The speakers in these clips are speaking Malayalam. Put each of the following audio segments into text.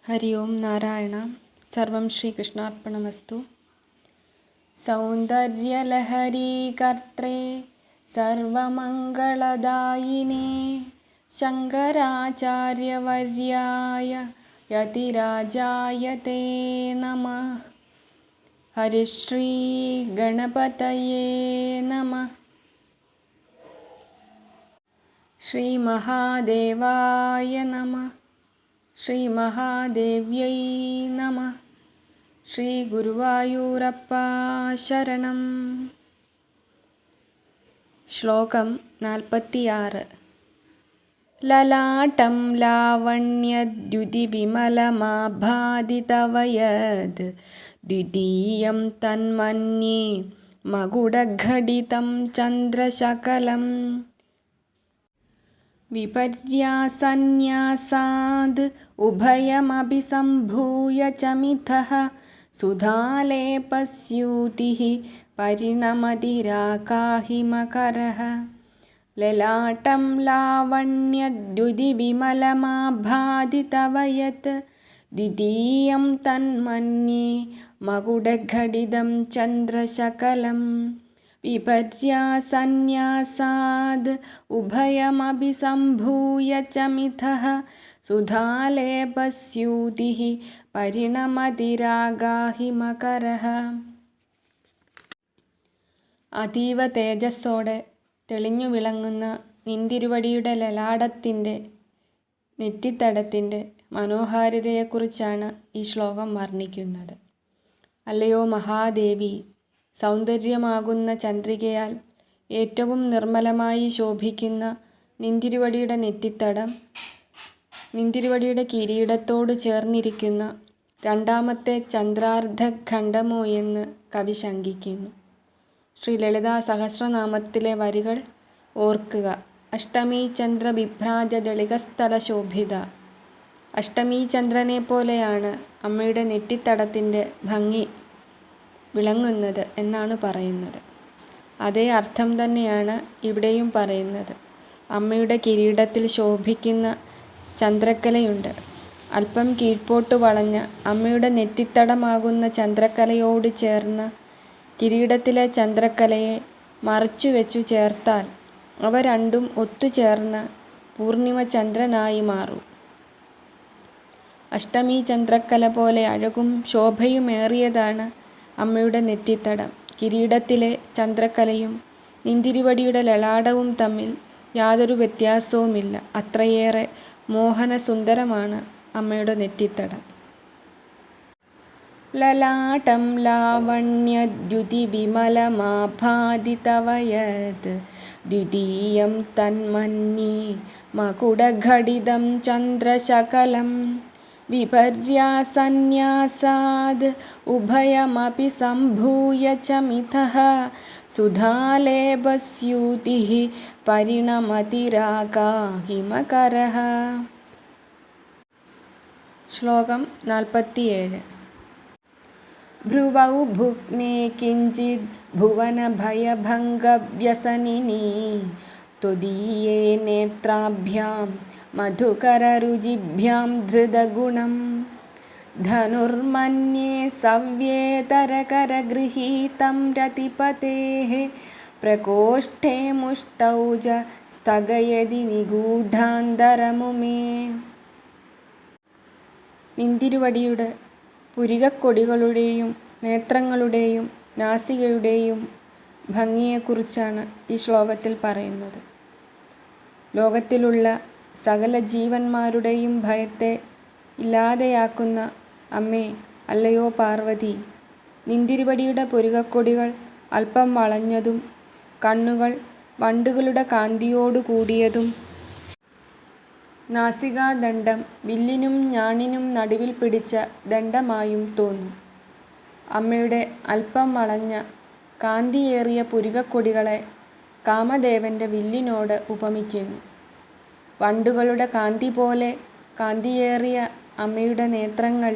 ഹരി ഓം നാരായണ. സർവം ശ്രീകൃഷ്ണാർപ്പണമസ്തു. സൗന്ദര്യലഹരീ കർത്രേ സർവമംഗളദായിനേ ശങ്കരാചാര്യവർയായ യതിരാജായ തേ നമഃ. ഹരിശ്രീ ഗണപതയേ നമഃ. ശ്രീ മഹാദേവായ നമഃ. ശ്രീ മഹാദേവ്യൈ നമഃ. ശ്രീ ഗുരുവായൂരപ്പ ശരണം. ശ്ലോകം 46. ലലാടം ലാവണ്യദ്യുതിവിമലമാഭാദിതവയത് ദ്വിതീയം തന്മന്യേ മകുടഘടിതം ചന്ദ്രശകലം വിപര്യാസന്യാസാദ് ഉഭയമപി സംഭൂയ ച മിഥഃ സുധാലേപസ്യൂതിഃ പരിണമതിരാകാഹിമകരഃ. ലലാടം ലാവണ്യദ്യുതിവിമലമാഭാദിതവയത് ദ്വിതീയം തന്മന്യേ മകുടഘടിതം ചന്ദ്രശകലം വിപര്യാസന്യാസാദ് ഉഭയമപി സംഭൂയ ച മിഥഃ സുധാലേപസ്യൂതിഃ പരിണമതിരാകാഹിമകരഃ. അതീവ തേജസ്സോടെ തെളിഞ്ഞു വിളങ്ങുന്ന നിന്തിരുവടിയുടെ ലലാടത്തിൻ്റെ നെറ്റിത്തടത്തിൻ്റെ മനോഹാരിതയെക്കുറിച്ചാണ് ഈ ശ്ലോകം വർണ്ണിക്കുന്നത്. അല്ലയോ മഹാദേവി, സൗന്ദര്യമാകുന്ന ചന്ദ്രികയാൽ ഏറ്റവും നിർമ്മലമായി ശോഭിക്കുന്ന നിന്തിരുവടിയുടെ നെറ്റിത്തടം നിന്തിരുവടിയുടെ കിരീടത്തോട് ചേർന്നിരിക്കുന്ന രണ്ടാമത്തെ ചന്ദ്രാർദ്ധഖണ്ഡമോ എന്ന് കവി ശങ്കിക്കുന്നു. ശ്രീ ലളിതാ സഹസ്രനാമത്തിലെ വരികൾ ഓർക്കുക. അഷ്ടമീ ചന്ദ്ര ബിഭ്രാജ ദളികസ്ഥല ശോഭിത. അഷ്ടമീ ചന്ദ്രനെ പോലെയാണ് അമ്മയുടെ നെറ്റിത്തടത്തിൻ്റെ ഭംഗി വിളങ്ങുന്നത് എന്നാണ് പറയുന്നത്. അതേ അർത്ഥം തന്നെയാണ് ഇവിടെയും പറയുന്നത്. അമ്മയുടെ കിരീടത്തിൽ ശോഭിക്കുന്ന ചന്ദ്രക്കലയുണ്ട്. അല്പം കീഴ്പോട്ട് വളഞ്ഞ അമ്മയുടെ നെറ്റിത്തടമാകുന്ന ചന്ദ്രക്കലയോട് ചേർന്ന് കിരീടത്തിലെ ചന്ദ്രക്കലയെ മറച്ചു വെച്ചു ചേർത്താൽ അവ രണ്ടും ഒത്തുചേർന്ന് പൂർണിമ ചന്ദ്രനായി മാറും. അഷ്ടമീ ചന്ദ്രക്കല പോലെ അഴകും ശോഭയുമേറിയതാണ് അമ്മയുടെ നെറ്റിത്തടം. കിരീടത്തിലെ ചന്ദ്രക്കലയും നിന്തിരുവടിയുടെ ലലാടവും തമ്മിൽ യാതൊരു വ്യത്യാസവുമില്ല. അത്രയേറെ മോഹനസുന്ദരമാണ് അമ്മയുടെ നെറ്റിത്തടം. ലലാടം ലാവണ്യദ്യുതിവിമലമാഭാദിതവയത് ദ്വിതീയം തന്മന്യേ മകുടഘടിതം ചന്ദ്രശകലം വിപര്യാസന്യാസാദ് ഉഭയമപി സംഭൂയ ച മിഥഃ സുധാലേപസ്യൂതിഃ പരിണമതിരാകാഹിമകരഃ. ശ്ലോകം 47. ഭ്രുവൗ ഭുഗ്നേ കിഞ്ചിദ് ഭുവനഭയഭംഗവ്യസനിനീ ത്വദീയേ നേത്രാഭ്യാം മധുകരരുചിഭ്യാം ധൃതഗുണം ധനുർമന്യേ സവ്യേതരകരഗൃഹീതം രതിപതേഃ പ്രകോഷ്ഠേ മുഷ്ടൗ ച സ്ഥഗയതി നിഗൂഢാന്തരമുമേ. നിന്തിരുവടിയുടെ പുരികക്കൊടികളുടെയും നേത്രങ്ങളുടെയും നാസികയുടെയും ഭംഗിയെക്കുറിച്ചാണ് ഈ ശ്ലോകത്തിൽ പറയുന്നത്. ലോകത്തിലുള്ള സകല ജീവന്മാരുടെയും ഭയത്തെ ഇല്ലാതെയാക്കുന്ന അമ്മേ, അല്ലയോ പാർവതി, നിന്തിരുവടിയുടെ പുരികക്കൊടികൾ അല്പം വളഞ്ഞതും കണ്ണുകൾ വണ്ടുകളുടെ കാന്തിയോടു കൂടിയതും നാസികാദണ്ഡം വില്ലിനും ഞാണിനും നടുവിൽ പിടിച്ച ദണ്ഡമായും തോന്നും. അമ്മയുടെ അല്പം വളഞ്ഞ കാന്തിയേറിയ പുരികക്കൊടികളെ കാമദേവൻ്റെ വില്ലിനോട് ഉപമിക്കുന്നു. വണ്ടുകളുടെ കാന്തി പോലെ കാന്തിയേറിയ അമ്മയുടെ നേത്രങ്ങൾ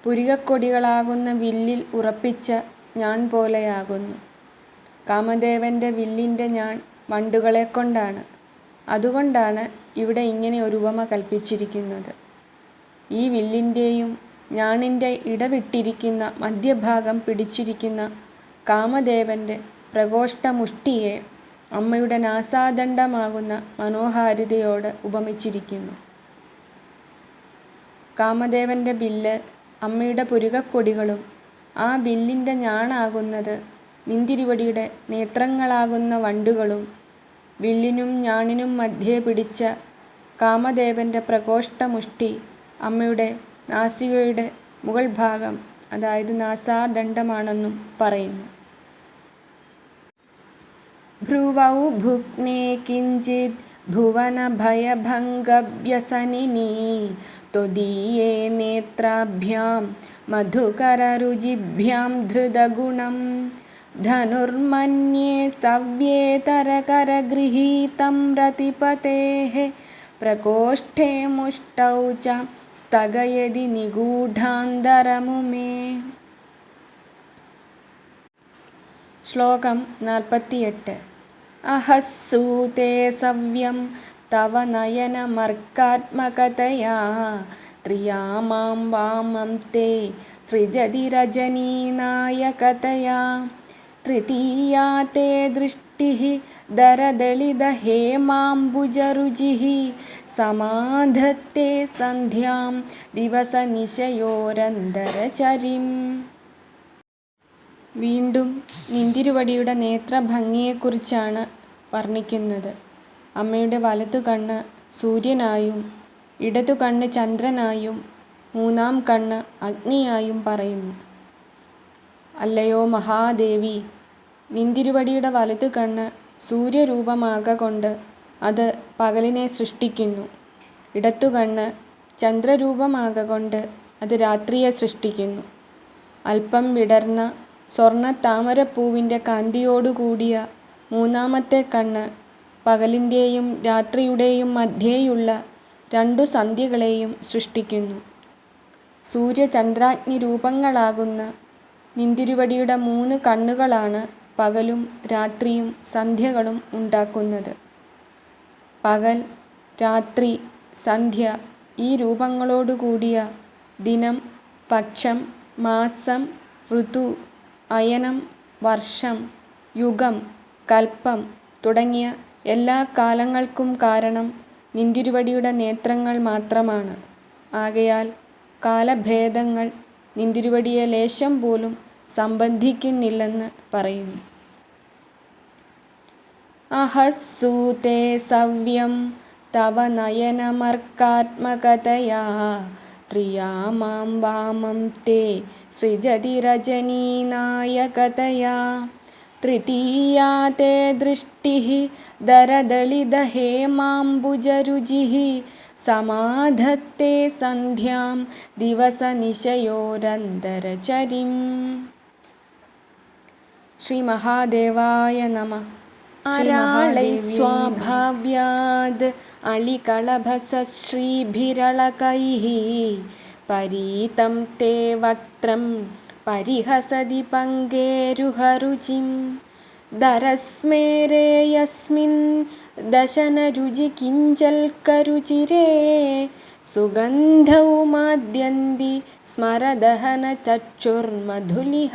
പുരികക്കൊടികളാകുന്ന വില്ലിൽ ഉറപ്പിച്ച ഞാൺ പോലെയാകുന്നു. കാമദേവൻ്റെ വില്ലിൻ്റെ ഞാൺ വണ്ടുകളെക്കൊണ്ടാണ്. അതുകൊണ്ടാണ് ഇവിടെ ഇങ്ങനെ ഒരു ഉപമ കൽപ്പിച്ചിരിക്കുന്നത്. ഈ വില്ലിൻ്റെയും ഞാണിൻ്റെ ഇടവിട്ടിരിക്കുന്ന മധ്യഭാഗം പിടിച്ചിരിക്കുന്ന കാമദേവൻ്റെ പ്രകോഷ്ഠമുഷ്ടിയെ അമ്മയുടെ നാസാദണ്ഡമാകുന്ന മനോഹാരിതയോട് ഉപമിച്ചിരിക്കുന്നു. കാമദേവൻ്റെ വില്ല് അമ്മയുടെ പുരികക്കൊടികളും ആ വില്ലിൻ്റെ ഞാണാകുന്നത് നിന്തിരുവടിയുടെ നേത്രങ്ങളാകുന്ന വണ്ടുകളും വില്ലിനും ഞാണിനും മധ്യേ പിടിച്ച കാമദേവൻ്റെ പ്രകോഷ്ഠമുഷ്ടി അമ്മയുടെ നാസികയുടെ മുകൾ ഭാഗം, അതായത് നാസാദണ്ഡമാണെന്നും പറയുന്നു. ഭ്രുവൗ ഭുഗ്നേ കിഞ്ചിത് ഭുവനഭയഭംഗവ്യസനിനീ ത്വദീയേ നേത്രാഭ്യാം മധുകരരുചിഭ്യാം ധൃതഗുണം ധനുർമന്യേ സവ്യേതരകരഗൃഹീതം രതിപതേഃ പ്രകോഷ്ഠേ മുഷ്ടൗ ച സ്ഥഗയതി നിഗൂഢാന്തരമുമേ. ശ്ലോകം 48. അഹസ്സൂതേ സവ്യം തവ നയനമർക്കാത്മകതയാ ത്രിയാമാം വാമം തേ സൃജതി രജനീനായകതയാ തൃതീയാ തേ ദൃഷ്ടിഃ ദരദളിതഹേമാംബുജരുചിഃ സമാധത്തേ സന്ധ്യാം ദിവസനിശയോരന്തരചരിം. വീണ്ടും നിന്തിരുവടിയുടെ നേത്രഭംഗിയെക്കുറിച്ചാണ് വർണ്ണിക്കുന്നത്. അമ്മയുടെ വലതു കണ്ണ് സൂര്യനായും ഇടതു കണ്ണ് ചന്ദ്രനായും മൂന്നാം കണ്ണ് അഗ്നിയായും പറയുന്നു. അല്ലയോ മഹാദേവി, നിന്തിരുവടിയുടെ വലതു കണ്ണ് സൂര്യരൂപമാകൊണ്ട് അത് പകലിനെ സൃഷ്ടിക്കുന്നു. ഇടത്തുകണ്ണ് ചന്ദ്രരൂപമാകൊണ്ട് അത് രാത്രിയെ സൃഷ്ടിക്കുന്നു. അല്പം വിടർന്ന സ്വർണ്ണ താമരപ്പൂവിൻ്റെ കാന്തിയോടുകൂടിയ മൂന്നാമത്തെ കണ്ണ് പകലിൻ്റെയും രാത്രിയുടെയും മധ്യേയുള്ള രണ്ടു സന്ധ്യകളെയും സൃഷ്ടിക്കുന്നു. സൂര്യചന്ദ്രാഗ്നി രൂപങ്ങളാകുന്ന നിന്തിരുവടിയുടെ 3 കണ്ണുകളാണ് പകലും രാത്രിയും സന്ധ്യകളും ഉണ്ടാക്കുന്നത്. പകൽ, രാത്രി, സന്ധ്യ ഈ രൂപങ്ങളോടുകൂടിയ ദിനം, പക്ഷം, മാസം, ഋതു, അയനം, വർഷം, യുഗം, കൽപ്പം തുടങ്ങിയ എല്ലാ കാലങ്ങൾക്കും കാരണം നിന്തിരുവടിയുടെ നേത്രങ്ങൾ മാത്രമാണ്. ആകയാൽ കാലഭേദങ്ങൾ നിന്തിരുവടിയെ ലേശം പോലും സംബന്ധിക്കുന്നില്ലെന്ന് പറയുന്നു. അഹസ്സൂതേ സവ്യം തവ നയനമർക്കാത്മകതയാ ത്രിയാമാം വാമം തേ സൃജതി രജനീനായകതയാ തൃതീയാ തേ ദൃഷ്ടിഃ ദരദളിതഹേമാംബുജരുചിഃ സമാധത്തേ സന്ധ്യാം ദിവസനിശയോരന്തരചരിം. ശ്രീ മഹാദേവായ നമഃ. അരാളൈസ്വാഭാവ്യാദ് അളികളഭസശ്രീഭിരളകൈഃ പരീതം തേ വക്ത്രം പരിഹസതി പങ്കേരുഹരുചിം ദരസ്മേരേ യസ്മിൻ ദശനരുചി കിഞ്ചൽക്കരുചിരേ സുഗന്ധൗ മാദ്യന്തി സ്മരദഹന ചക്ഷുർമധുലിഹ.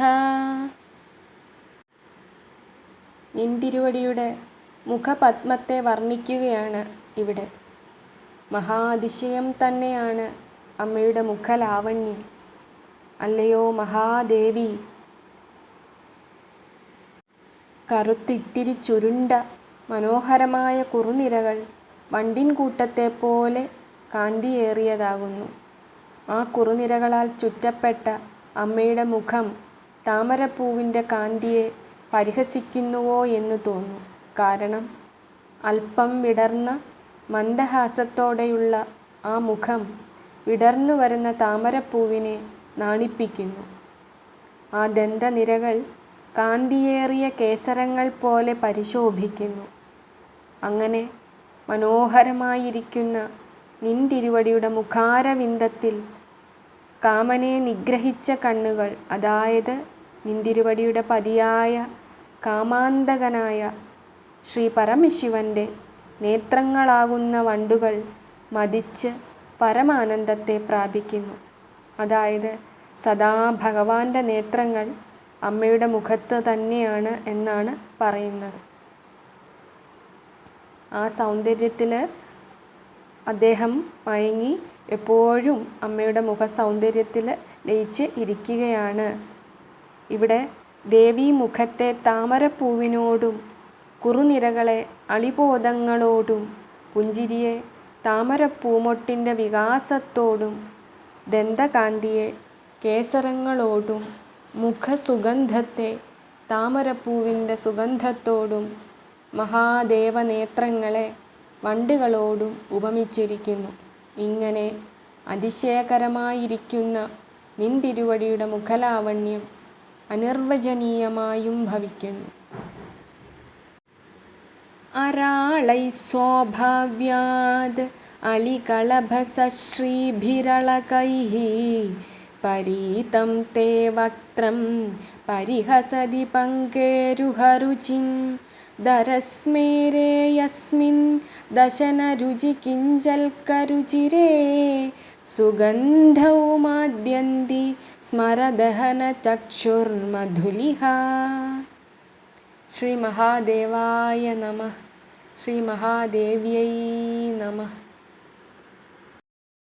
നിന്തിരുവടിയുടെ മുഖപത്മത്തെ വർണ്ണിക്കുകയാണ് ഇവിടെ. മഹാതിശയം തന്നെയാണ് അമ്മയുടെ മുഖലാവണ്യം. അല്ലയോ മഹാദേവി, കറുത്തിത്തിരി ചുരുണ്ട മനോഹരമായ കുറുനിരകൾ വണ്ടിൻകൂട്ടത്തെപ്പോലെ കാന്തിയേറിയതാകുന്നു. ആ കുറുനിരകളാൽ ചുറ്റപ്പെട്ട അമ്മയുടെ മുഖം താമരപ്പൂവിൻ്റെ കാന്തിയെ പരിഹസിക്കുന്നുവോ എന്ന് തോന്നും. കാരണം അല്പം വിടർന്ന മന്ദഹാസത്തോടെയുള്ള ആ മുഖം വിടർന്നു വരുന്ന താമരപ്പൂവിനെ നാണിപ്പിക്കുന്നു. ആ ദന്തനിരകൾ കാന്തിയേറിയ കേസരങ്ങൾ പോലെ പരിശോഭിക്കുന്നു. അങ്ങനെ മനോഹരമായിരിക്കുന്ന നിന്തിരുവടിയുടെ മുഖാരവിന്ദത്തിൽ കാമനെ നിഗ്രഹിച്ച കണ്ണുകൾ, അതായത് നിന്തിരുവടിയുടെ പതിയായ കാമാന്തകനായ ശ്രീ പരമശിവൻ്റെ നേത്രങ്ങളാകുന്ന വണ്ടുകൾ മതിച്ച് പരമാനന്ദത്തെ പ്രാപിക്കുന്നു. അതായത് സദാ ഭഗവാന്റെ നേത്രങ്ങൾ അമ്മയുടെ മുഖത്ത് തന്നെയാണ് എന്നാണ് പറയുന്നത്. ആ സൗന്ദര്യത്തിൽ അദ്ദേഹം മയങ്ങി എപ്പോഴും അമ്മയുടെ മുഖ സൗന്ദര്യത്തിൽ ലയിച്ച് ഇരിക്കുകയാണ്. ഇവിടെ ദേവീ മുഖത്തെ താമരപ്പൂവിനോടും കുറുനിരകളെ അളിപോദങ്ങളോടും പുഞ്ചിരിയെ താമരപ്പൂമൊട്ടിൻ്റെ വികാസത്തോടും ദന്തകാന്തിയെ കേസരങ്ങളോടും മുഖസുഗന്ധത്തെ താമരപ്പൂവിൻ്റെ സുഗന്ധത്തോടും മഹാദേവനേത്രങ്ങളെ വണ്ടുകളോടും ഉപമിച്ചിരിക്കുന്നു. ഇങ്ങനെ അതിശയകരമായിരിക്കുന്ന നിൻ തിരുവടിയുടെ മുഖലാവണ്യം അനിർവചനീയമായും ഭവിക്കുന്നു. അരാളൈ സ്വാഭാവ്യാദ് അളികളഭസശ്രീഭിരളകൈഃ പരീതം തേ വക്ത്രം പരിഹസതി പങ്കേരുഹരുചിം ദരസ്മേരേ യസ്മിൻ ദശനരുചികിഞ്ചൽക്കരുചിരേ സുഗന്ധൗ മാദ്യന്തി സ്മരദഹനചക്ഷുർമധുലിഹ. ശ്രീ മഹാദേവായ നമഃ. ശ്രീ മഹാദേവ്യൈ നമഃ.